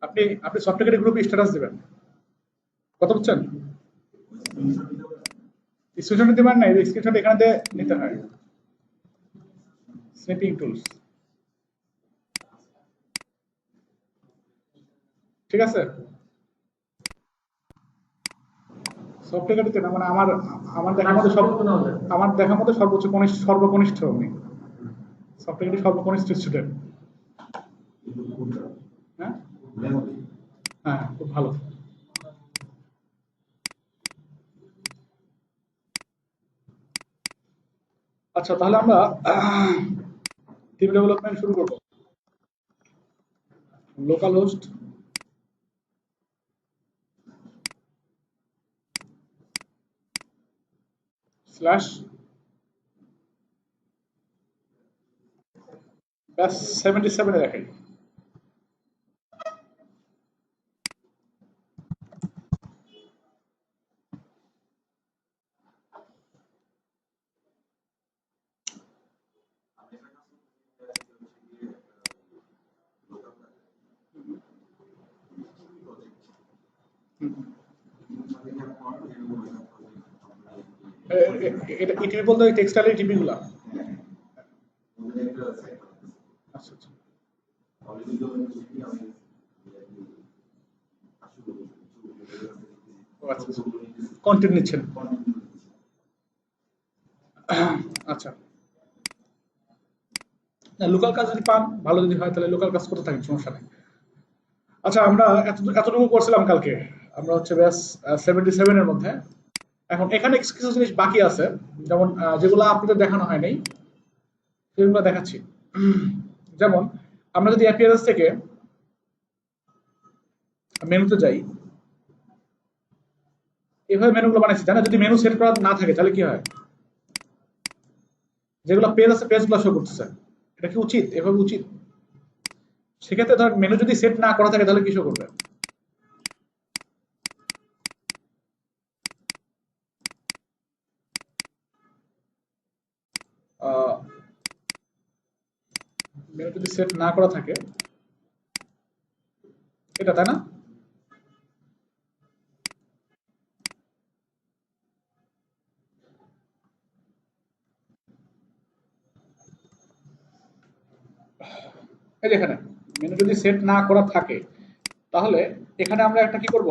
আপনি আপনি সফটওয়্যার গ্রুপে স্ট্যাটাস দিবেন, কথা বুঝছেন? স্ক্রিনশট নিতে পারেন না, এই স্ক্রিনশট এখানে দিয়ে নিতে হয়, স্নিপিং টুলস, ঠিক আছে? সফটওয়্যার দিতে না, মানে আমার আমার দেখার মধ্যে সব, আমার দেখার মধ্যে সর্বোচ্চ কনিষ্ঠ, সর্বকনিষ্ঠ উনি, সফটওয়্যার সর্বকনিষ্ঠ স্টুডেন্ট। হ্যাঁ, হ্যাঁ, খুব ভালো। আচ্ছা, তাহলে আমরা টিম ডেভেলপমেন্ট শুরু করব। লোকাল হোস্ট স্ল্যাশ ব্যাস 77 এ দেখাই। এটা ইটিভি বলতে ওই টেক্সটাইলের টিভি গুলা। আচ্ছা আচ্ছা। ও আচ্ছা আচ্ছা, কন্টেন্ট নিচ্ছেন। আচ্ছা, লোকাল কাজ যদি পান ভালো, যদি হয় তাহলে লোকাল কাজ করতে থাকেন, সমস্যা নেই। আচ্ছা, আমরা এতটুকু করছিলাম কালকে, আমরা হচ্ছে ব্যাস 77 এর মধ্যে। এখন এখানে কিছু জিনিস বাকি আছে, যেমন যেগুলো আপনাদের দেখানো হয় নাই সেগুলো দেখাচ্ছি। যেমন আমরা যদি অ্যাপিয়ারেন্স থেকে মেনুতে যাই, এভাবে মেনুগুলো বানাইছি, জানা যদি মেনু সেট করা না থাকে তাহলে কি হয়, যেগুলো পেজ আছে পেজগুলো শো করতেছে, এটা কি উচিত? এভাবে উচিত? সেক্ষেত্রে ধর মেনু যদি সেট না করা থাকে তাহলে কি শো করবে? মেনু যদি সেট না করা থাকে, এটা তাই না? এই যে এখানে মেনু যদি সেট না করা থাকে, তাহলে এখানে আমরা একটা কি করব,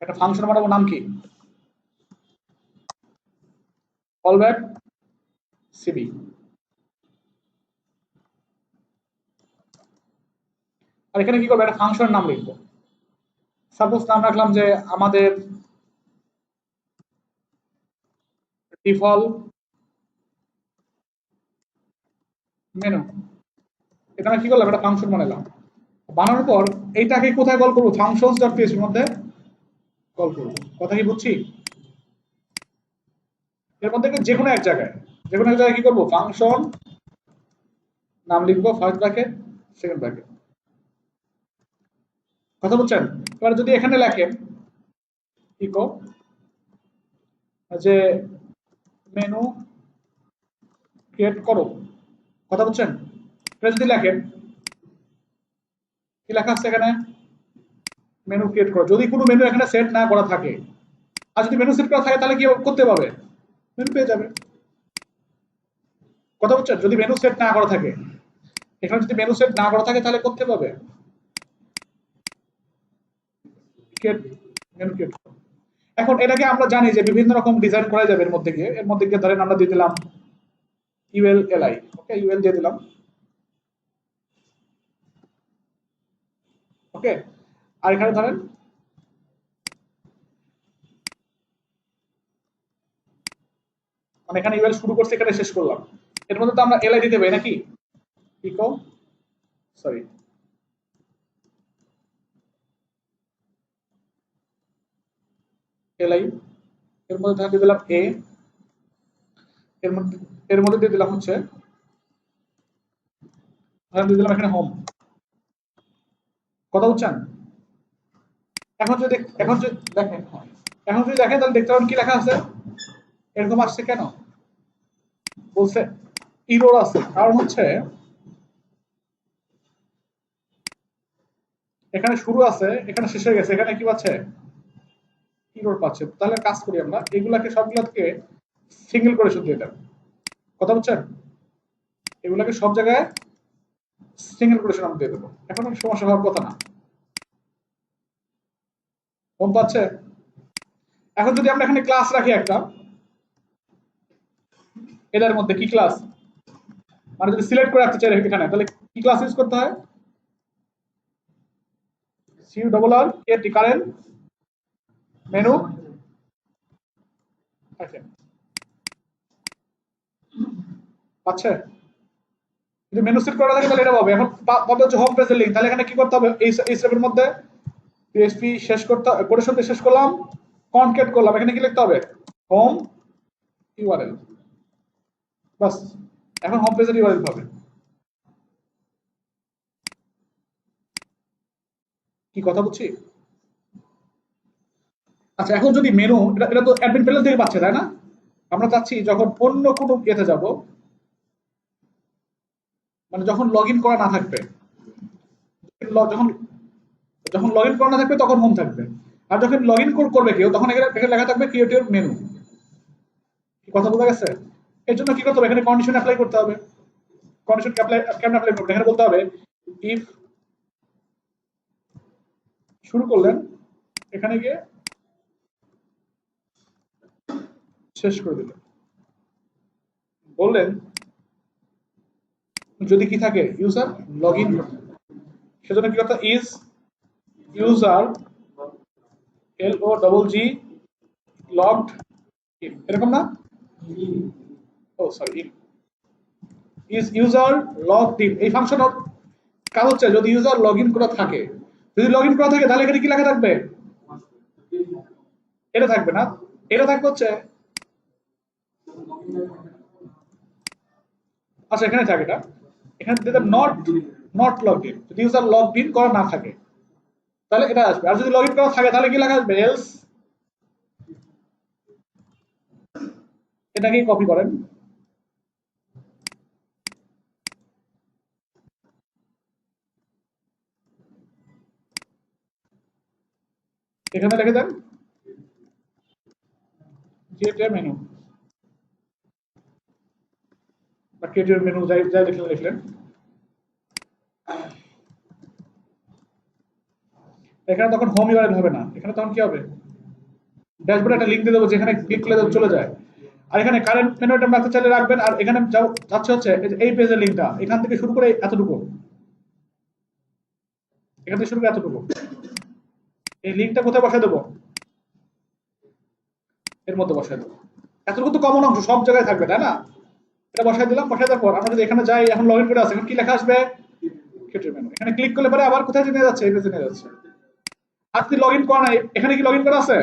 একটা ফাংশন বানাবো, নাম কি, কলব্যাক সিবি। আর এখানে কি করবো, একটা ফাংশনের নাম লিখবো। সাপোজ নাম রাখলাম যে আমাদের ডিফল্ট মেনু। এখানে কি করলাম, একটা ফাংশন বানালাম। বানানোর পর এইটাকে কোথায় কল করবো, ফাংশনস ডট পিএইচপি এর মধ্যে কল করবো। কথা কি বুঝছি? এর মধ্যে যে কোনো এক জায়গায়, যে কোনো এক জায়গায় কি করবো, ফাংশন নাম লিখবো, ফার্স্ট ব্র্যাকেট সেকেন্ড ব্র্যাকেট। কথা বুঝছেন? এবার যদি এখানে লেখেন ইকো যে মেনু ক্রিয়েট করো, কথা বুঝছেন? এটা যদি লেখেন, কি লেখা আছে এখানে, মেনু ক্রিয়েট করো। যদি কোনো মেনু এখানে সেট না করা থাকে, আর যদি মেনু সেট করা থাকে তাহলে কি করতে পারবে, মেনু পেয়ে যাবে। কথা বুঝছেন? যদি মেনু সেট না করা থাকে, এখানে যদি মেনু সেট না করা থাকে তাহলে করতে পারবে ক্রিয়েট, মেনু ক্রিয়েট করো। এখন এটাকে আমরা জানি যে বিভিন্ন রকম ডিজাইন করা যাবে, এর মধ্যে গিয়ে ধরেন আমরা দিয়ে দিলাম ইউএল এলআই, ওকে, ইউএল দিয়ে দিলাম, ওকে। আর এখানে ধরেন মানে এখানে ইউএল শুরু করছে, এখানে শেষ করলাম, এর মধ্যে তো আমরা এলআই দিতে পারি নাকি, ইকো, সরি, এলআই, এর মধ্যে ধরেন দিয়ে দিলাম এ, এর মধ্যে এর মধ্যে দিয়ে দিলাম হচ্ছে, ধরেন দিয়ে দিলাম এখানে হোম। কথা বুঝছেন? এখন যদি দেখেন, এখন যদি দেখেন তাহলে দেখতে পাবেন কি লেখা আছে, এরকম আসছে কেন, বলছে ইরোর আছে, কারণ হচ্ছে এখানে শুরু আছে, এখানে শেষ হয়ে গেছে, এখানে কি পাচ্ছে? ইরর পাচ্ছে। তাহলে কাজ করি আমরা, এগুলাকে সবগুলোকে সিঙ্গেল করে শুধু দিয়ে দেব। কথা বুঝছেন? এগুলাকে সব জায়গায় সিঙ্গেল করে শুধু দিয়ে দেবো। এখন আর সমস্যা হওয়ার কথা না। মন পাচ্ছে? এখন যদি আমরা এখানে ক্লাস রাখি একটা, এটার মধ্যে কি ক্লাস, মানে যদি সিলেক্ট করে রাখতে চাই এখানে, তাহলে কি ক্লাস ইউজ করতে হয়? সিউ ডবল আর এ টি কারেন্ট মেনু আইটেম। আচ্ছা, যদি মেনু সেট করা থাকে তাহলে এটা পাবে। এখন পাবে হচ্ছে হোম পেজের লিঙ্ক। তাহলে এখানে কি করতে হবে? এই স্টেপের মধ্যে পিএইচপি শেষ করতে, কোটেশন দিয়ে শেষ করলাম, কনক্যাট করলাম, এখানে কি লিখতে হবে? Home URL. বাস, এখন হোম পেজের ইউআরএল পাবে। কি কথা বলছি? আচ্ছা, এখন যদি মেনু, এটা তো অ্যাডমিন প্যানেল থেকে পাচ্ছে, তাই না? আমরা চাচ্ছি যখন অন্য কোনো ইয়েতে যাব, মানে যখন লগ ইন করা না থাকবে, যখন যখন লগ ইন করা না থাকবে তখন হোম থাকবে, আর যখন লগ ইন করবে কেউ তখন এখানে লেখা থাকবে ক্রিয়েট ইউর মেনু। কি কথা বোঝা গেছে? এর জন্য কি করতে হবে? এখানে কন্ডিশন অ্যাপ্লাই করতে হবে। কন্ডিশন কেমন অ্যাপ্লাই করবে? এখানে বলতে হবে ইফ, শুরু করলেন, এখানে গিয়ে শেষ করে দিলেন, বললেন যদি কি থাকে ইউজার লগ ইন, সেজন্য কি করতে, is user L O double G logged in, এরকম না? Oh sorry, in is user logged in. এই ফাংশন কাজ হচ্ছে যদি ইউজার লগ ইন করা থাকে, যদি লগ ইন করা থাকে তাহলে এখানে কি লেখা থাকবে? এটা থাকবে না, এটা থাকবে হচ্ছে, আচ্ছা এখানে থাকে এটা, এখানে দিতে নট নট লগ ইন, যদি ইউজার লগ ইন করা না থাকে তাহলে এটা আসবে, আর যদি লগ ইন করা থাকে তাহলে কি লেখা আসবে? এলস। এটাকেই কপি করেন, এখানে লিখে দেন ক্রিয়েট মেনু বা ক্রিয়েট মেনু, যাই যাই লিখলেন লিখলেন। এখানে তখন হোম ইউআরএল হবে না, এখানে তখন কি হবে? ড্যাশবোর্ডে একটা লিংক দিয়ে দেবো, যেখানে ক্লিক করলে চলে যায়। আর এখানে কারেন্ট মেনু আইটেম রাখতে চাইলে রাখবেন, আর এখানে যাচ্ছে হচ্ছে এই পেজের লিঙ্কটা, এখান থেকে শুরু করে এতটুকু, এখান থেকে শুরু করে এতটুকু, এই লিঙ্কটা কোথায় বসায় দেবো? এর মধ্যে বসায় দেবো। এতটুকু তো কমন অংশ, সব জায়গায় থাকবে, তাই না? এটা বসায় দিলাম, বসায় দেওয়ার পর আমরা যদি এখানে যাই, এখন লগ ইন করে আছে, এখন কি লেখা আসবে? Create menu. এখানে ক্লিক করলে পরে আবার কোথায় নিয়ে যাচ্ছে? এই পেজে নিয়ে যাচ্ছে। আর যদি লগ ইন করা নাই, এখানে কি লগ ইন করা আছে?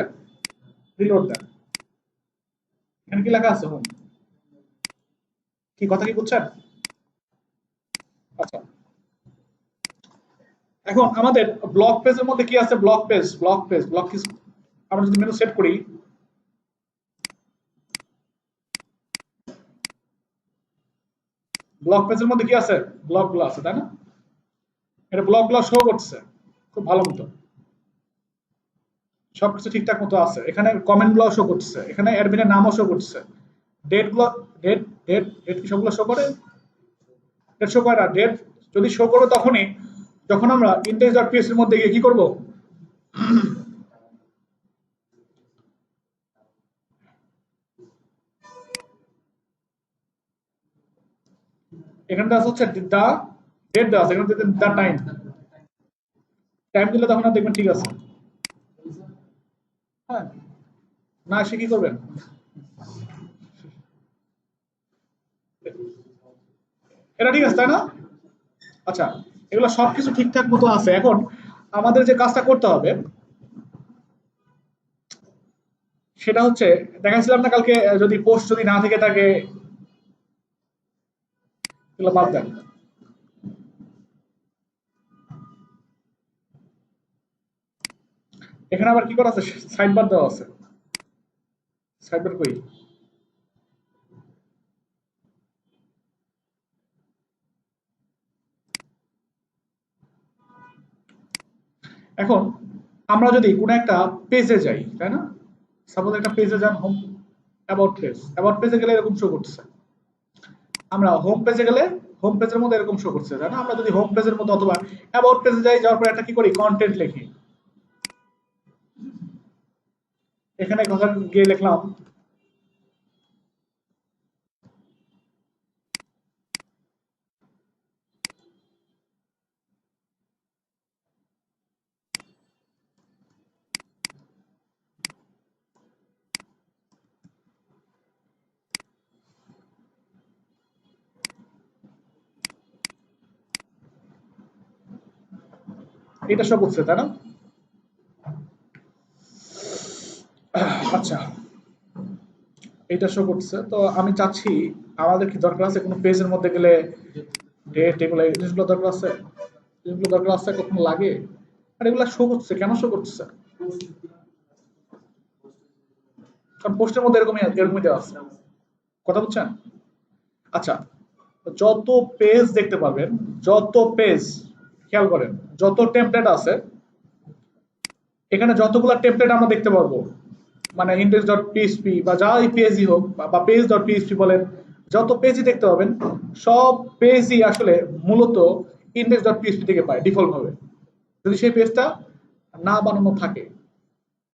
রিলোড দেন, এখানে কি লেখা আছে? হোম। কি কথা কি বুঝছেন? আচ্ছা, এখন আমাদের ব্লক পেজের মধ্যে কি আছে? ব্লক কি, আমরা যদি মেনু সেট করি, ব্লক পেজের মধ্যে কি আছে? ব্লক গুলো আছে, তাই না? এটা ব্লক গুলো শো করছে খুব ভালো মতো, সবকিছু ঠিকঠাক মতো আছে। এখানে কমেন্ট গুলো শো করছে, এখানে অ্যাডমিনের নামও শো করছে, ডেট গুলো, ডেট ডেট ডেট কি সবগুলো শো করে? ডেট শো করে না। ডেট যদি শো করবে তখনই যখন আমরা index.php এর মধ্যে গিয়ে কি করব? এখানে দেওয়া হচ্ছে দা ডেট দেওয়া আছে, এখানে দা টাইম, টাইম দিলে তখন আর দেখবেন ঠিক আছে। হ্যাঁ, না এসে কি করবেন? এটা ঠিক আছে, তাই না? আচ্ছা, এগুলো সবকিছু ঠিকঠাক মতো আছে। এখন আমাদের যে কাজটা করতে হবে সেটা হচ্ছে, দেখাচ্ছিলাম না কালকে, যদি পোস্ট যদি না থেকে থাকে এগুলো বাদ দেন। এখানে আবার কি করা আছে? সাইড বার দেওয়া আছে। সাইড বার কই? এখন আমরা যদি কোনো একটা পেজে যাই, তাই না? সাপোজ একটা পেজে যান, হোম অ্যাবাউট পেজে গেলে এরকম শো করতেছে। আমরা হোম পেজে গেলে হোম পেজের মধ্যে এরকম শো করছে, তাই না? আমরা যদি হোম পেজের মধ্যে অথবা অ্যাবাউট পেজে যাই, যাওয়ার পর একটা কি করি, কন্টেন্ট লিখি। এখানে কথা গিয়ে লিখলাম এটা শো করছে, তাই না? আচ্ছা, এটা শো করছে। তো আমি চাচ্ছি, আমাদের কি দরকার আছে কোনো পেজের মধ্যে গেলে ডেট এগুলো, এই জিনিসগুলো দরকার আছে, যেগুলো দরকার আছে, কখনো লাগে? আর এগুলো শো করছে কেন, শো করছে কারণ পোস্টের মধ্যে এরকমই দেওয়া আছে। কথা বুঝছেন? আচ্ছা, যত পেজ দেখতে পাবেন, যত পেজ, খেয়াল করেন, যত টেমপ্লেট আছে এখানে, যতগুলো টেমপ্লেট আমরা দেখতে পারবো, মানে ইন্ডেক্স ডট পিএইচপি বা যা পেজই হোক বা পেজ ডট পিএইচপি বলেন, যত পেজই দেখতে পাবেন, সব পেজই আসলে মূলত ইন্ডেক্স ডট পিএইচপি থেকে পায় ডিফল্ট ভাবে, যদি সেই পেজটা না বানানো থাকে।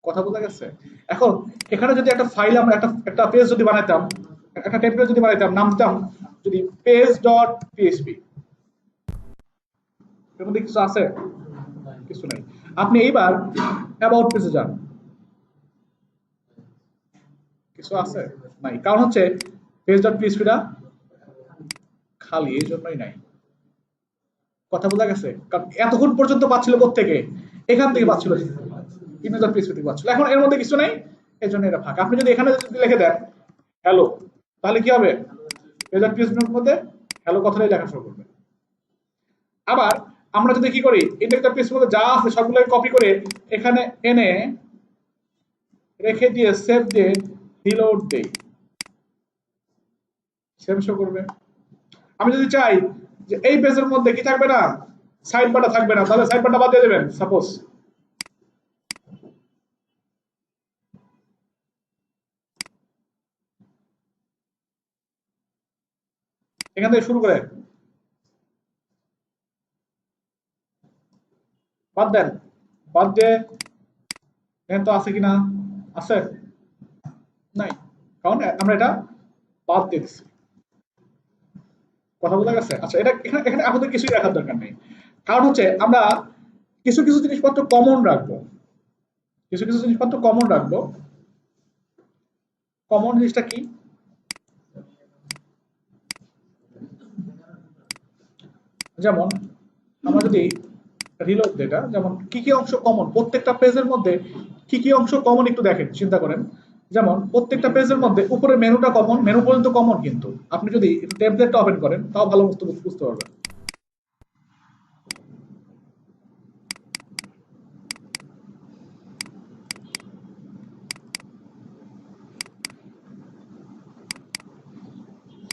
কথা বোঝা গেছে? এখন এখানে যদি একটা ফাইল, আমরা একটা পেজ যদি বানাইতাম, একটা টেমপ্লেট যদি বানাইতাম, নাম দিতাম যদি পেজ ডট পিএইচপি, এর মধ্যে কিছু আছে? কিছু নাই। আপনি এইবার অ্যাবাউট পেজে যান, কিছু আছে? নাই। কারণ হচ্ছে পেজ ডট পিএইচপিটা খালি, এই জন্যই নাই। কথা বোঝা গেছে? কারণ এতক্ষণ পর্যন্ত পাচ্ছিল কোত্থেকে? এখান থেকে পাচ্ছিল, ইমেজ ডট পিএইচপি থেকে পাচ্ছিল। এখন এর মধ্যে কিছু নাই, এই জন্য এটা ফাঁকা। আপনি যদি এখানে যদি লিখে দেন হ্যালো, তাহলে কি হবে? পেজ ডট পিএইচপির মধ্যে হ্যালো কথাটাই লেখা শুরু করবে। আবার আমরা যদি কি করি, ইন্ডেক্স ডট পিএইচপির মধ্যে যা আছে সবগুলো কপি করে এখানে এনে রেখে দিয়ে সেভ দিয়ে রিলোড দেই, সেভ শো করবে। আমি যদি চাই যে এই পেজের মধ্যে কি থাকবে না, সাইড বারটা থাকবে না, তাহলে সাইড বারটা বাদ দিয়ে দেবেন। সাপোজ এখান থেকে শুরু করে বাদ দেন, বাদ দিয়ে এখানে তো আছে কিনা, আছে? নাই, কারণ আমরা এটা বাদ দিয়ে দিচ্ছি। কথা বোঝা গেছে? আচ্ছা, এটা এখানে এখানে আমাদের কিছুই রাখার দরকার নেই, কারণ হচ্ছে আমরা কিছু কিছু জিনিসপত্র কমন রাখবো, কিছু কিছু জিনিসপত্র কমন রাখবো। কমন জিনিসটা কি? যেমন আমরা যদি রিলোড ডেটা, যেমন কি কি অংশ কমন, প্রত্যেকটা পেজের মধ্যে কি কি অংশ কমন একটু দেখেন, চিন্তা করেন। যেমন প্রত্যেকটা পেজের মধ্যে উপরে মেনুটা কমন, মেনু পর্যন্ত কমন, কিন্তু আপনি যদি টেমপ্লেটটা ওপেন করেন তাও ভালো মতো বুঝতে পারবেন।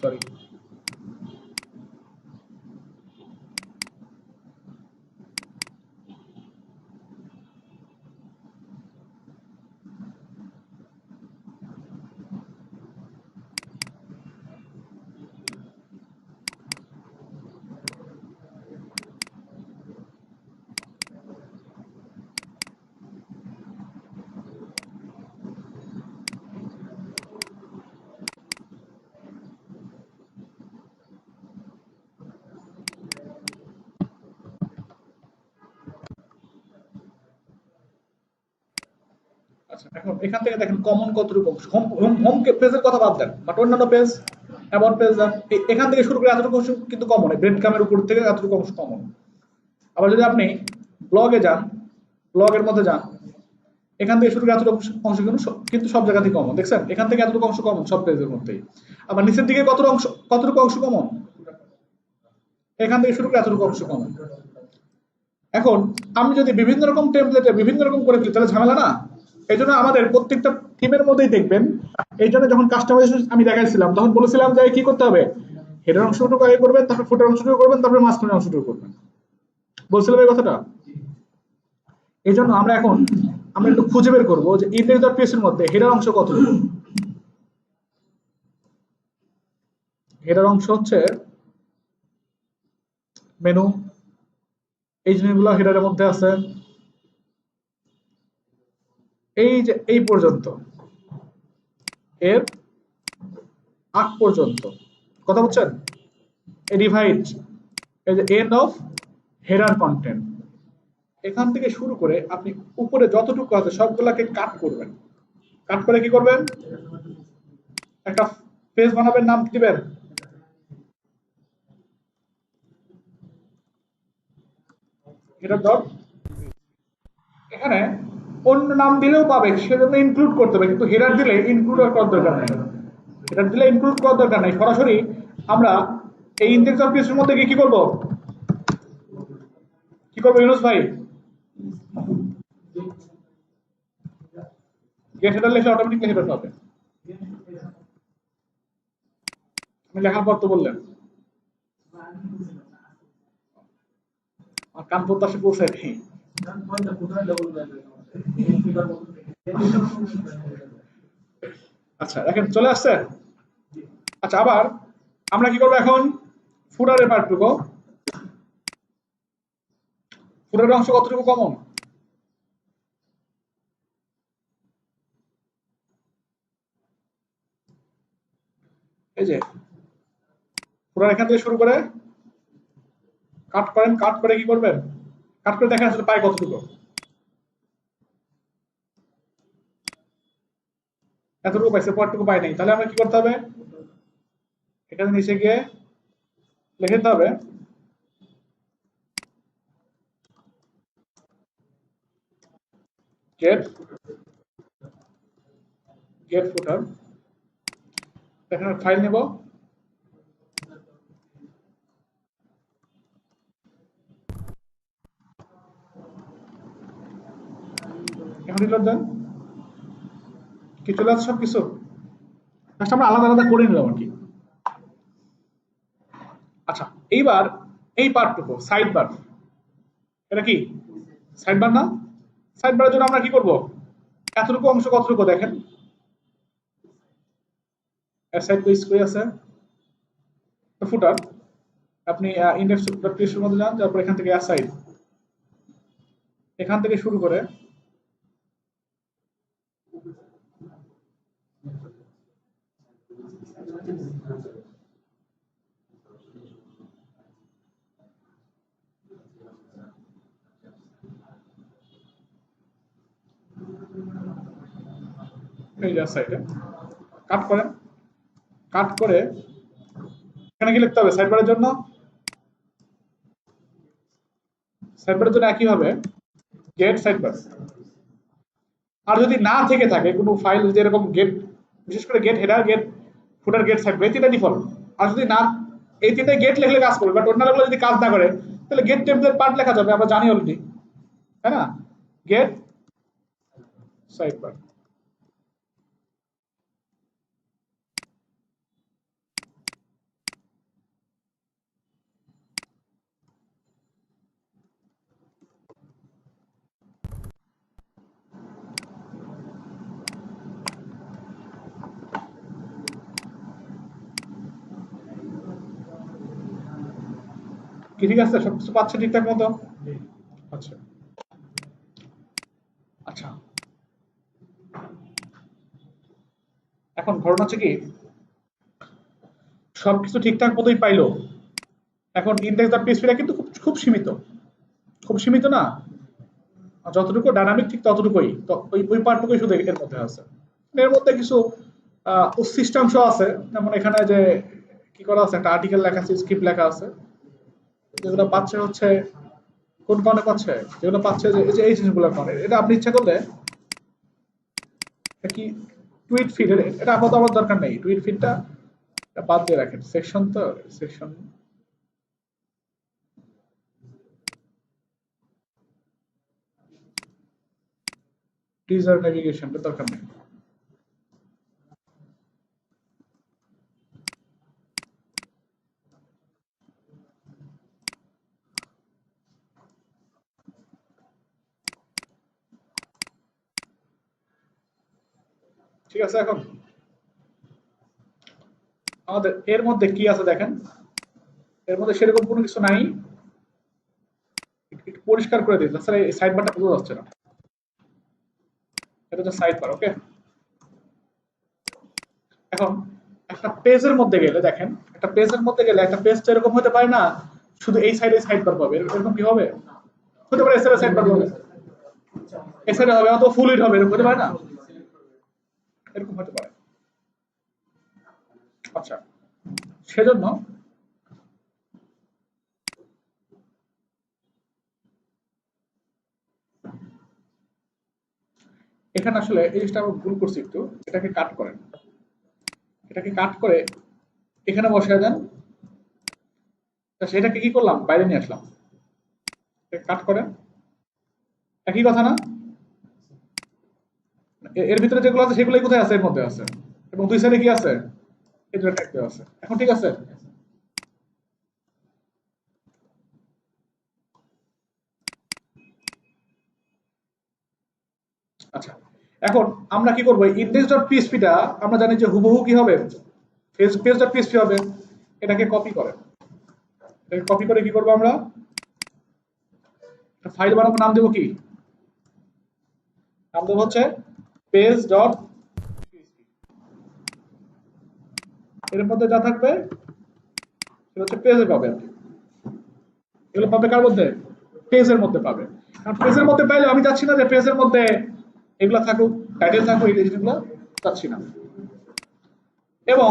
সরি, আচ্ছা, এখন এখান থেকে দেখেন কমন কতটুকু অংশ। হোম হোম হোম পেজের কথা বাদ দেন, বাট অন্যান্য পেজ, অ্যাবাউট পেজ দেন, এখান থেকে শুরু করে এতটুকু অংশ কিন্তু কমন, ব্রেড কামের উপর থেকে এতটুকু অংশ কমন। আবার যদি আপনি ব্লগে যান, ব্লগের মধ্যে যান, এখান থেকে শুরু করে এতটুকু অংশ কিন্তু সব জায়গা থেকে কমন, দেখছেন? এখান থেকে এতটুকু অংশ কমন সব পেজের মধ্যেই। আবার নিচের দিকে কতটুকু অংশ কমন, এখান থেকে শুরু করে এতটুকু অংশ কমন। এখন আমি যদি বিভিন্ন রকম টেমপ্লেটে বিভিন্ন রকম করে ফেলি, তাহলে ঝামেলা না? এই জন্য আমাদের প্রত্যেকটা থিমের মধ্যেই দেখবেন, এই জন্য যখন কাস্টমাইজেশন আমি দেখাইছিলাম তখন বলেছিলাম যে কি করতে হবে, হেডার অংশটুকু আগে করবেন, তারপর ফুটার অংশটুকু করবেন, তারপরে মাঝখানের অংশটুকু করবেন। বলছিলাম এই কথাটা। এই জন্য আমরা একটু খুঁজে বের করবো যে index.php এর মধ্যে হেডার অংশ কতটুকু। হেডার অংশ হচ্ছে মেনু, এই জিনিসগুলো হেডারের মধ্যে আছে, এই যে এই পর্যন্ত, এর আগ পর্যন্ত, কথা বুঝছেন? এই ডিভাইড, এই যে এন্ড অফ হেডার কন্টেন্ট, এখান থেকে শুরু করে আপনি উপরে যতটুকু আছে সবগুলাকে কাট করবেন। কাট করে কি করবেন? একটা পেজ বানাবেন, নাম দিবেন হেডার ডট। এখানে অন্য নাম দিলেও পাবে, সেজন্য ইনক্লুড করতে হবে, কিন্তু হেডার দিলে ইনক্লুড করার দরকার নেই। হেডার দিলে ইনক্লুড করার দরকার নেই, সরাসরি আমরা এই ইনডেক্স অফ পেজের মধ্যে গিয়ে কি করব? কি করবো ইউনুস ভাই? গেট হেডার লিখলে অটোমেটিকলি হেডার পাবে। আমি লেখার পর তো বললেন আর কান প্রত্যাশা পৌঁছায় নেই। আচ্ছা দেখেন চলে আসছে। আচ্ছা আবার আমরা কি করবো এখন? ফুটারের পার্টটুকু, ফুটারের অংশ কতটুকু কমন? এই যে ফুটার এখান থেকে শুরু করে কাট করেন, কাট করে কি করবেন? কাট করে দেখেন আসলে পায় কতটুকু। এতটুকু পাইছে, পরটুকু পাই নাই, তাহলে আমরা কি করতে হবে? এখানে নিচে গিয়ে লিখে দিতে হবে গেট গেট ফুটার। এখানে ফাইল নেব, এখন রিলোড দেন, কি চলে আসছে সবকিছু। জাস্ট আমরা আলাদা আলাদা করে নিলাম আর কি। আচ্ছা এইবার এই পার্টটুকু সাইড বার, এটা কি সাইড বার না? সাইড বারের জন্য আমরা কি করব? এতটুকু অংশ কতটুকু দেখেন, এর সাইড তো স্কোয়ার আছে, ফুটার আপনি ইন্ডেক্স ডট পিএস এর মধ্যে যান, তারপর এখান থেকে এর সাইড, এখান থেকে শুরু করে এই যে সাইডে কাট করেন, কাট করে এখানে কি লিখতে হবে সাইড বারের জন্য? সাইড বারের জন্য একই হবে গেট সাইড বার। আর যদি না থেকে থাকে কোনো ফাইল, যদি এরকম গেট, বিশেষ করে গেট হেডার, গেট ফুটার, গেট সাইড বার, এই তিনটা ডিফল্ট। আর যদি না, এই তিনটা গেট লিখলে কাজ করবে, বাট অন্যগুলো যদি কাজ না করে তাহলে গেট টেমপ্লেট পার্ট লেখা যাবে, আমরা জানি অলরেডি, তাই না? Gate side bar. কি ঠিক আছে? সবকিছু পাচ্ছে ঠিকঠাক মতো? আচ্ছা আচ্ছা, এখন ঘটনা হচ্ছে কি, সবকিছু ঠিকঠাক মতোই পাইলো, এখন ইনডেক্স ডট পিএইচপিটা কিন্তু খুব খুব সীমিত, খুব সীমিত না? আর যতটুকু ডাইনামিক ঠিক ততটুকুই, তো ওই পার্টটুকুই শুধু এর মধ্যে আছে। এর মধ্যে কিছু উচ্ছিষ্টাংশ আছে, যেমন এখানে যে কি করা আছে, একটা আর্টিকেল লেখা আছে, স্ক্রিপ্ট লেখা আছে, যেগুলো পাচ্ছে হচ্ছে কোন কারণে পাচ্ছে, যেগুলো পাচ্ছে যে এই জিনিসগুলোর কারণে। এটা আপনি ইচ্ছা করলে এটা কি টুইট ফিড, এটা আপাতত আমার দরকার নেই, টুইট ফিডটা বাদ দিয়ে রাখেন, সেকশন তো সেকশন, টিজার নেভিগেশনটা দরকার নেই। ঠিক আছে? এখন আমাদের এর মধ্যে কি আছে দেখেন, এর মধ্যে সেরকম কোনো কিছু নাই। একটু পরিষ্কার করে দিই, তাছাড়া এই সাইড বারটা বোঝা যাচ্ছে না। এটা হচ্ছে সাইড বার, ওকে। এখন একটা পেজের মধ্যে গেলে দেখেন, একটা পেজের মধ্যে গেলে একটা পেজ তো এরকম হতে পারে না শুধু এই সাইডে সাইড বার পাবে, এরকম কি হবে? হতে পারে এই সাইডে সাইড বার পাবে, এই সাইডে হবে অথবা ফুল হিট হবে, এরকম হতে পারে না? এরকম হতে পারে। আচ্ছা, সেজন্য এখানে আসলে এই জিনিসটা আমরা ভুল করছি একটু, এটাকে কাট করেন, এটাকে কাট করে এখানে বসায় দেন। সেটাকে কি করলাম, বাইরে নিয়ে আসলাম, কাট করেন। একই কথা না? এর ভিতরে যেগুলো আছে সেগুলোই কোথায় আছে, এর মধ্যে আছে, এবং দুই সাইডে কি আছে, এই দুটো ট্যাগ দেওয়া আছে। এখন ঠিক আছে? আচ্ছা, এখন আমরা কি করবো, index.php টা আমরা জানি যে হুবহু কি হবে, page.php হবে। এটাকে কপি করেন, এটাকে কপি করে কি করবো আমরা, একটা ফাইল বানাবো, নাম দেবো কি, নাম দেবো হচ্ছে page.php। এর মধ্যে যা থাকবে সেটা হচ্ছে পেজে পাবে আর কি। এগুলো পাবে কার মধ্যে, পেজের মধ্যে পাবে। কারণ পেজের মধ্যে পাইলে আমি চাচ্ছি না যে পেজের মধ্যে এগুলা থাকুক, টাইটেল থাকুক, এই জিনিসগুলো চাচ্ছি না। এবং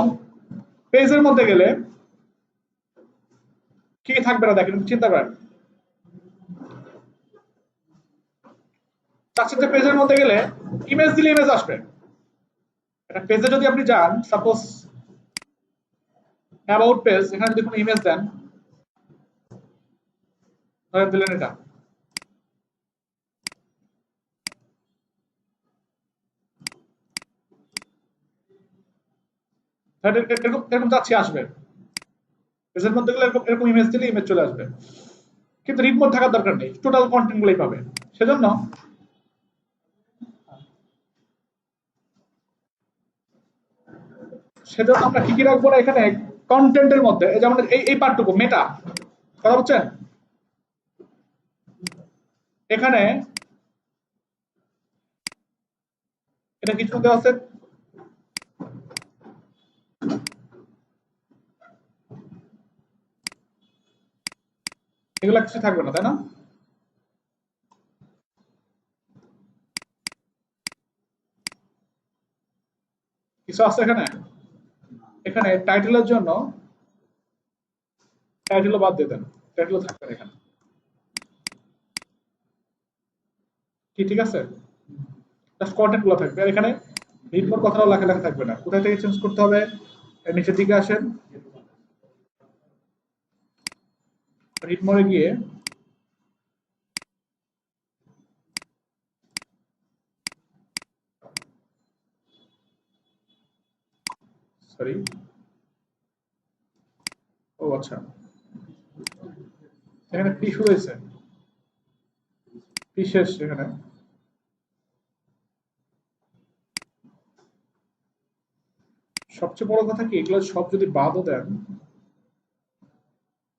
পেজের মধ্যে গেলে কি থাকবে না দেখেন, চিন্তা করেন। চাচ্ছেন যে পেজের মধ্যে গেলে ইমেজ দিলে ইমেজ আসবে। একটা পেজে যদি আপনি যান, সাপোজ অ্যাবাউট পেজ, এখানে যদি কোনো ইমেজ দেন, ধরেন দিলেন এটা, এরকম এরকম চাচ্ছি আসবে। পেজের মধ্যে গেলে এরকম এরকম ইমেজ দিলে ইমেজ চলে আসবে, কিন্তু রিড মোড থাকার দরকার নেই, টোটাল কন্টেন্ট গুলোই পাবে। সেজন্য সেজন্য আমরা কি কি রাখবো না এখানে, কন্টেন্টের মধ্যে এই যেমন এই পার্টটুকু মেটা, কথা বলছেন, এখানে এটা কিছু দেওয়া আছে, এগুলা কিছু থাকবে না, তাই না? কিছু আছে এখানে, এখানে টাইটেলের জন্য টাইটেলও বাদ দিয়ে দেন, টাইটেলও থাকবে না এখানে, কি ঠিক আছে? জাস্ট কন্টেন্ট গুলো থাকবে, আর এখানে রিড মোড কথাটাও লেখা লেখা থাকবে না। কোথায় থেকে চেঞ্জ করতে হবে, এর নিচের দিকে আসেন, রিড মোডে গিয়ে সরি, ও আচ্ছা, এখানে পি শুরু হয়েছে, পি শেষ এখানে। সবচেয়ে বড় কথা কি, এগুলো সব যদি বাদও দেন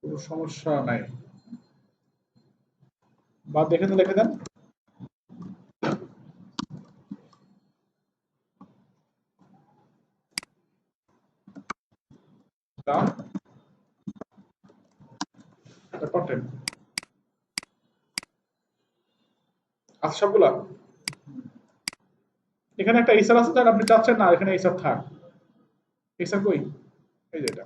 কোনো সমস্যা নাই, বাদ দেখে তো লিখে দেন। কন্টেন্ট আচ্ছা, সবগুলা এখানে একটা এইসার আছে, যার আপনি চাচ্ছেন না এখানে এইসার থাক, এইসার কই, এই যে এটা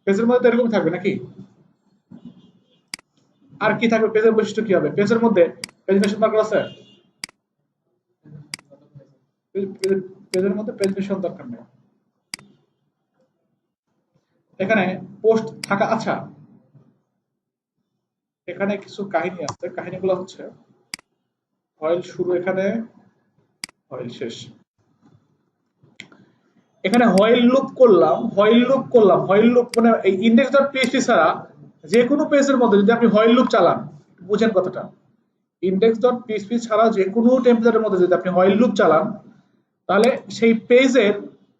পেজের মধ্যে তো এরকম থাকবে নাকি? আর কি থাকবে, পেজের বৈশিষ্ট্য কি হবে, পেজের মধ্যে পেজনেশন দরকার আছে, পেজের মধ্যে পেজনেশন দরকার নেই। এখানে পোস্ট থাকা, আচ্ছা এখানে কিছু কাহিনী আছে, কাহিনীগুলো হচ্ছে হোয়াইল শুরু, এখানে হোয়াইল শেষ, এখানে হোয়াইল লুপ করলাম, হোয়াইল লুপ করলাম, হোয়াইল লুপ মানে এই index.php ছাড়া যে কোনো পেজের মধ্যে যদি আপনি হোয়াইল লুপ চালান, বুঝেন কথাটা, ইন্ডেক্স ডট পিএইচপি ছাড়া যে কোনো টেমপ্লেটের মধ্যে যদি আপনি হোয়াইল লুপ চালান তাহলে সেই পেজের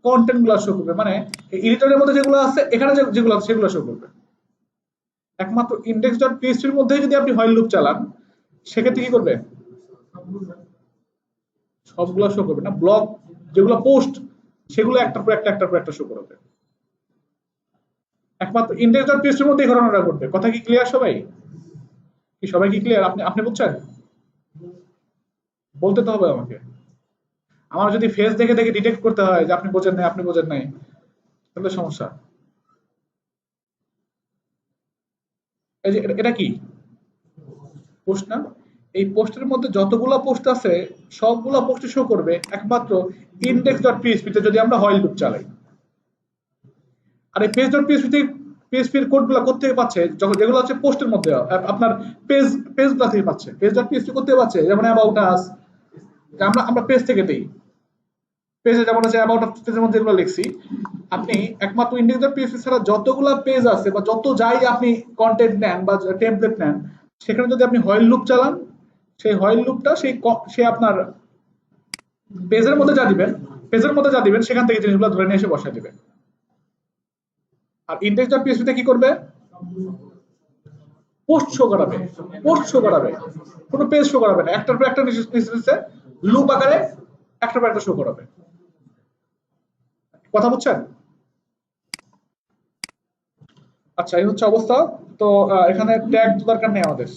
কন্টেন্ট গুলো শো করবে, মানে এডিটরের মধ্যে যেগুলো আছে এখানে যেগুলো আছে সেগুলো শো করবে। একমাত্র ইন্ডেক্স ডট পিএইচপির মধ্যে যদি আপনি হোয়াইল লুপ চালান সেক্ষেত্রে কি করবে, সবগুলো শো করবে না, ব্লক যেগুলো পোস্ট সেগুলো একটার পর একটা শো করবে। একমাত্র ইন্ডেক্স ডট পিএইচপির মধ্যে এই ঘটনাটা ঘটবে। কথা কি ক্লিয়ার সবাই? কি সবাই কি ক্লিয়ার? আপনি আপনি বুঝছেন? বলতে তো হবে আমাকে। আমার যদি ফেস দেখে দেখে ডিটেক্ট করতে হয় যে আপনি বোঝেন নাই আপনি বোঝেন নাই তাহলে সমস্যা। এই যে এটা কি পোস্ট না, এই পোস্টের মধ্যে যতগুলো পোস্ট আছে সবগুলো পোস্টে শো করবে একমাত্র ইন্ডেক্স ডট পিএইচপি তে যদি আমরা হোয়াইল লুপ চালাই। আর এই পেজ ডট পিএইচপি পিএইচপির কোডগুলো কোত্থেকে পাচ্ছে, যখন যেগুলো হচ্ছে পোস্টের মধ্যে আপনার পেজগুলো থেকে পাচ্ছে। পেজ ডট পিএইচপি কোত্থেকে পাচ্ছে, যেমন অ্যাবাউট আস, আমরা আমরা পেজ থেকে দেই। পেজে যেমন আছে অ্যাবাউট আস পেজের মধ্যে যেগুলো লিখছি, আপনি একমাত্র ইন্ডেক্স ডট পিএইচপি ছাড়া যতগুলো পেজ আছে বা যত যাই আপনি কন্টেন্ট নেন বা টেমপ্লেট নেন সেখানে যদি আপনি হোয়াইল লুপ চালান, সেই হোয়াইল লুপটা সে আপনার পেজের মধ্যে যা দিবেন সেখান থেকে জিনিসগুলো ধরে নিয়ে এসে বসায় দিবেন। আর ইন্ডেক্স ডট পিএইচপি তে কি করবে, পোস্ট শো করাবে, কোনো পেজ শো করাবে না, একটার পর একটা নিচে লুপ আকারে একটার পর একটা শো করাবে। কথা বুঝছেন? আচ্ছা এই হচ্ছে অবস্থা। তো এখানে ট্যাগ দরকার নেই আমাদের।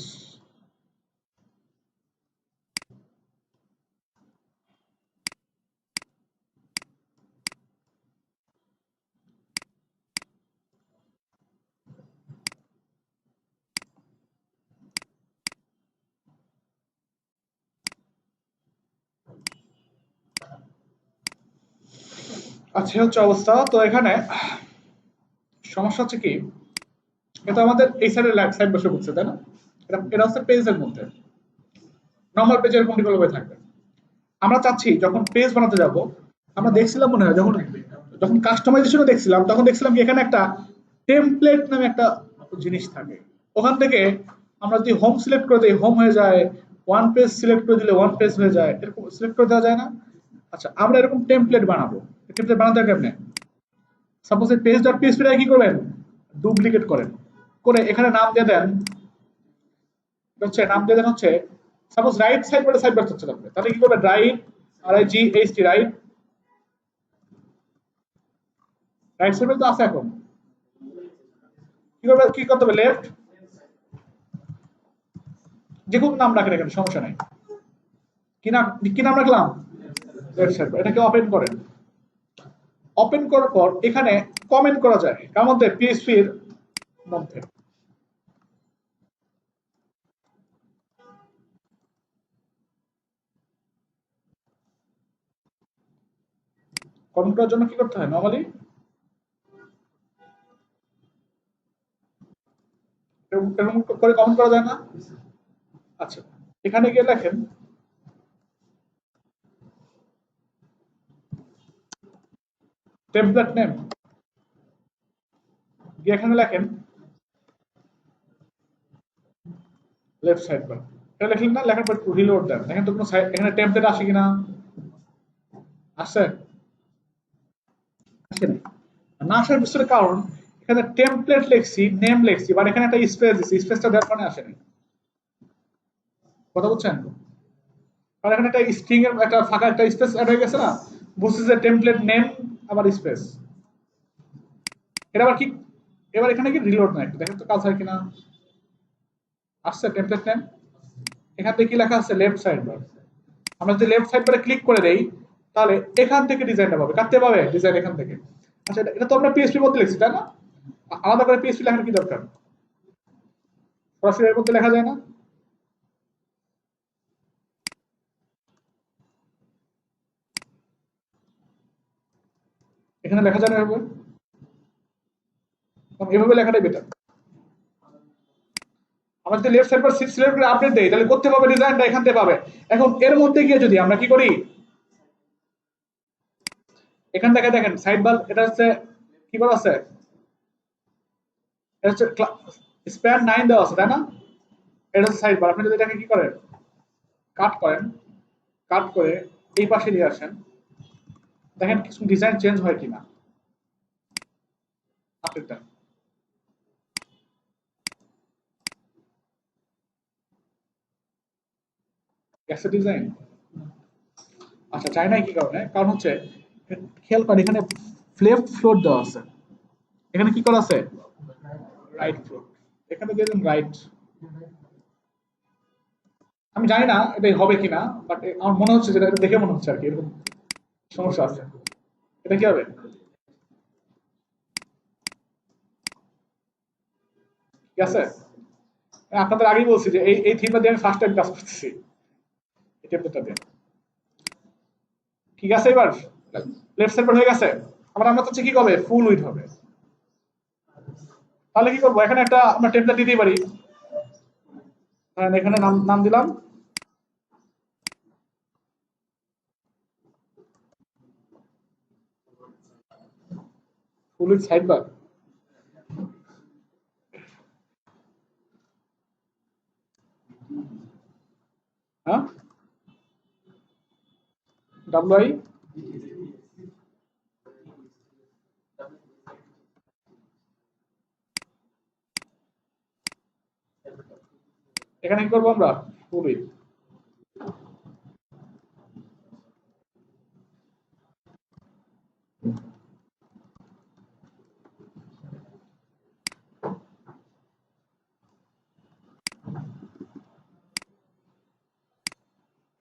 আচ্ছা হচ্ছে অবস্থা। তো এখানে সমস্যা হচ্ছে কি, এটা আমাদের এই সাইডে লেফট সাইড বসে পড়ছে তাই না, এটা হচ্ছে পেজের মধ্যে, নর্মাল পেজে এরকম ডিভেলপ হয়ে থাকবে। আমরা চাচ্ছি যখন পেজ বানাতে যাব, আমরা দেখছিলাম মনে হয় যখন যখন কাস্টমাইজেশনও দেখছিলাম তখন দেখছিলাম কি এখানে একটা টেমপ্লেট নামে একটা জিনিস থাকে। ওখান থেকে আমরা যদি হোম সিলেক্ট করে দিই হোম হয়ে যায়, ওয়ান পেজ সিলেক্ট করে দিলে ওয়ান পেজ হয়ে যায়, এরকম সিলেক্ট করে দেওয়া যায় না? আচ্ছা আমরা এরকম টেমপ্লেট বানাবো। টেমপ্লেট বানাতে হবে কেমনে? সাপোজ এই পেজ ডট পিএইচপি কি করবেন, ডুপ্লিকেট করেন, করে এখানে নাম দিয়ে দেন হচ্ছে, নাম দিয়ে দেন হচ্ছে সাপোজ রাইট সাইড বারে সাইড বার হচ্ছে আপনি, তাহলে কি করবেন, right R I G H T right, right side তো আছে এখন, কি করতে হবে, লেফট, যে কোনো নাম রাখেন এখানে সমস্যা নাই। কি নাম রাখলাম, লেফট সাইড। এটাকে ওপেন করেন। ওপেন করার পর এখানে কমেন্ট করা যায় কার মধ্যে, পিএইচপি এর মধ্যে। কমেন্ট করার জন্য কি করতে হয় নরমালি, এরকম করে কমেন্ট করা যায় না? আচ্ছা এখানে গিয়ে লেখেন টেমপ্লেট নেম, গিয়ে এখানে লেখেন লেফট সাইড বার। এটা লিখলেন না, লেখার পর রিলোড দেন, দেখেন তো কোনো এখানে টেমপ্লেট আসে কিনা, আসছে, আসে না আসার পিছনে কারণ এখানে টেমপ্লেট লিখছি, নেম লিখছি, বাট এখানে একটা স্পেস দিছি, স্পেসটা দেওয়ার কারণে আসেনি। কথা বুঝছেন? কারণ এখানে একটা স্ট্রিং এর একটা ফাঁকা একটা স্পেস অ্যাড হয়ে গেছে না, বুঝছি যে টেমপ্লেট নেম আবার স্পেস। এটা আবার কি, এবার এখানে কি রিলোড নাই, দেখেন তো কাজ হয় কিনা, আসছে টেমপ্লেট নেম, এখান থেকে কি লেখা আছে, লেফট সাইড বার। আমরা যদি লেফট সাইড বারে ক্লিক করে দেই তাহলে এখান থেকে ডিজাইনটা পাবে, কাটতে পাবে ডিজাইন এখান থেকে। আচ্ছা এটা তো আমরা পিএইচপি মধ্যে লিখছি তাই না, আলাদা করে পিএইচপি লেখার কি দরকার, সরাসরি এর মধ্যে লেখা যায় না? এখানে লেখা যায় না এভাবে, এভাবে লেখাটাই বেটার। আমরা যদি লেফট সাইড বার সিলেক্ট করে আপডেট দেই তাহলে করতে পাবে ডিজাইনটা এখান থেকে পাবে। এখন এর মধ্যে গিয়ে যদি আমরা কি করি, এখান থেকে দেখেন সাইড বার, এটা হচ্ছে কি করা আছে, এটা হচ্ছে স্প্যান 9 দেওয়া আছে তাই না, এটা হচ্ছে সাইড বার। আপনি যদি এটাকে কি করেন কাট করেন, কাট করে এই পাশে নিয়ে আসেন, দেখেন কিছু ডিজাইন চেঞ্জ হয় কিনা আপডেটটা। গেছে ডিজাইন? আচ্ছা, চাই নাই কি কারণে? কারণ হচ্ছে খেয়াল করেন এখানে লেফট ফ্লোর দেওয়া আছে, এখানে কি করা আছে? Right floor. এখানে দিয়ে দিন রাইট। আমি জানি না এটা হবে কিনা, বাট আমার মনে হচ্ছে যেটা, এটা দেখে মনে হচ্ছে আর কি এরকম সমস্যা আছে। এটা কি হবে? ঠিক আছে? আপনাদের আগেই বলছি যে এই থিমটা দিয়ে আমি ফার্স্ট টাইম কাজ করতেছি, এই টেমপ্লেটটা দিয়ে। ঠিক আছে এবার? লেফট সাইড হয়ে গেছে। আবার আমরা তো কি হবে? ফুল উইথ হবে। তাহলে কি করবো? এখানে একটা আমরা টেমপ্লেট দিতেই পারি। এখানে নাম নাম দিলাম ফুল উইথ সাইড বার। হ্যাঁ, ডাব্লু আই এখানে কি করবো আমরা? ফুল উইথ।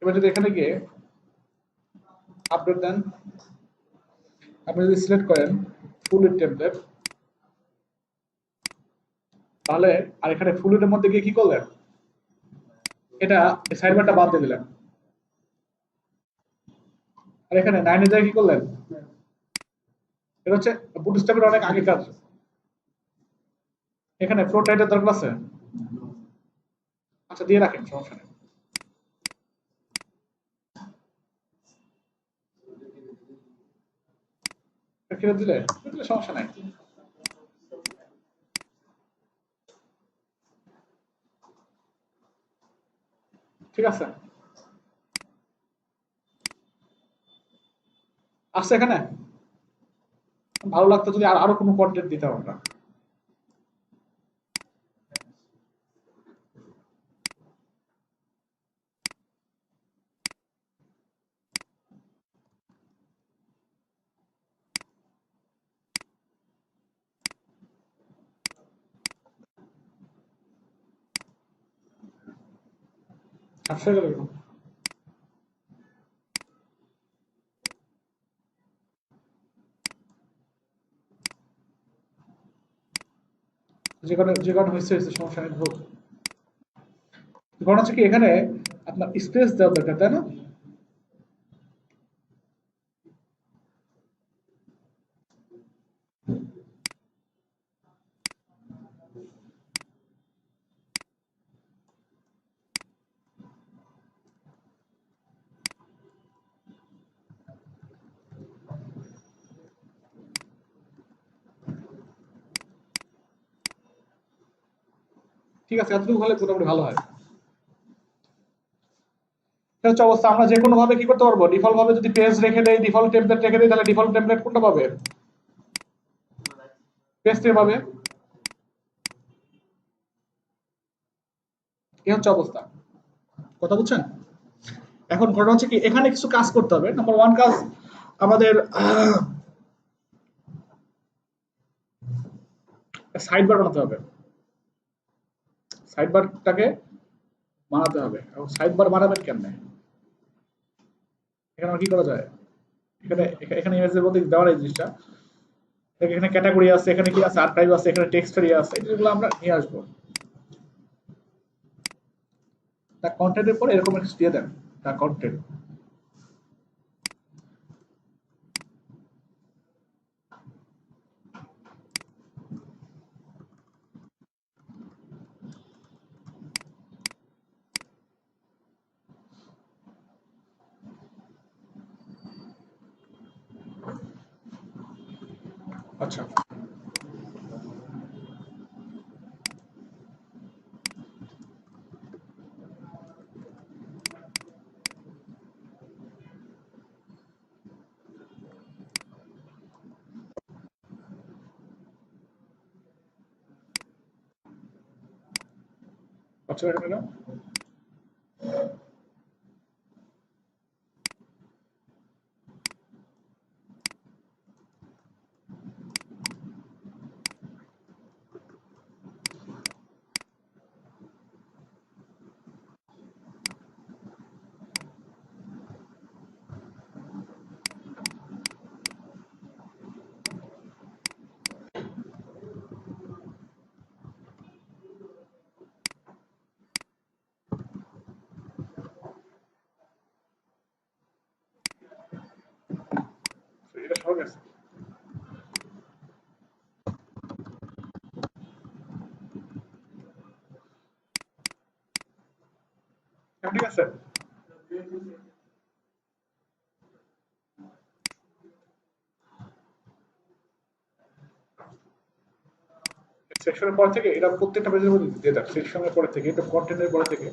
এবার যদি এখানে গিয়ে আপডেট দেন, আপনি যদি সিলেক্ট করেন ফুল উইথ টেমপ্লেট, তাহলে আর এখানে ফুল উইথের মধ্যে গিয়ে কি করলেন? এটা সাইড বারটা বাদ দিয়ে দিলেন। আর এখানে নাইনে যায় কি করলেন? এটা হচ্ছে বুটস্ট্র্যাপের অনেক আগে কাজ। এখানে ফ্লোর টাইটের দরকার আছে? আচ্ছা, দিয়ে রাখেন, সমস্যা নেই। ফেরত দিলে সমস্যা নাই। ঠিক আছে, আসছে এখানে। ভালো লাগতো যদি আরো কোনো কন্টেন্ট দিতাম আমরা। আসছে গেল এরকম। যে কারণে হয়েছে হয়েছে, সমস্যা নেই, হোক। কারণ হচ্ছে কি এখানে আপনার স্পেস দেওয়ার দরকার, তাই না? ঠিক আছে, এতটুকু হলে মোটামুটি ভালো হয়। এটা হচ্ছে অবস্থা। আমরা যে কোনো ভাবে কি করতে পারবো? ডিফল্ট ভাবে যদি পেজ রেখে দেই, ডিফল্ট টেমপ্লেট রেখে দেই, তাহলে ডিফল্ট টেমপ্লেট কোনটা পাবে? পেজ থেকে পাবে। এই হচ্ছে অবস্থা। কথা বুঝছেন? এখন ঘটনা হচ্ছে কি এখানে কিছু কাজ করতে হবে। নাম্বার ওয়ান কাজ আমাদের সাইড বার বানাতে হবে। সাইড বারটাকে বানাতে হবে। এবং সাইড বার বানাবেন কেমনে? এখানে আমার কি করা যায়? এখানে এখানে ইমেজের মধ্যে দেওয়ার এই জিনিসটা, এখানে ক্যাটাগরি আছে, এখানে কি আছে, আর্কাইভ আছে, এখানে টেক্সট এরিয়া আছে, এগুলো আমরা নিয়ে আসবো। তা কন্টেন্টের পরে এরকম কিছু দিয়ে দেন, তা কন্টেন্ট। আচ্ছা, আচ্ছা এখানে না এটা সহজ আছে এখন ঠিক আছে সেকশনের পর থেকে এটা প্রত্যেকটা পেজের মধ্যে দিয়ে দেখ সেকশনের পরে থেকে এটা কন্টেন্টের পরে থেকে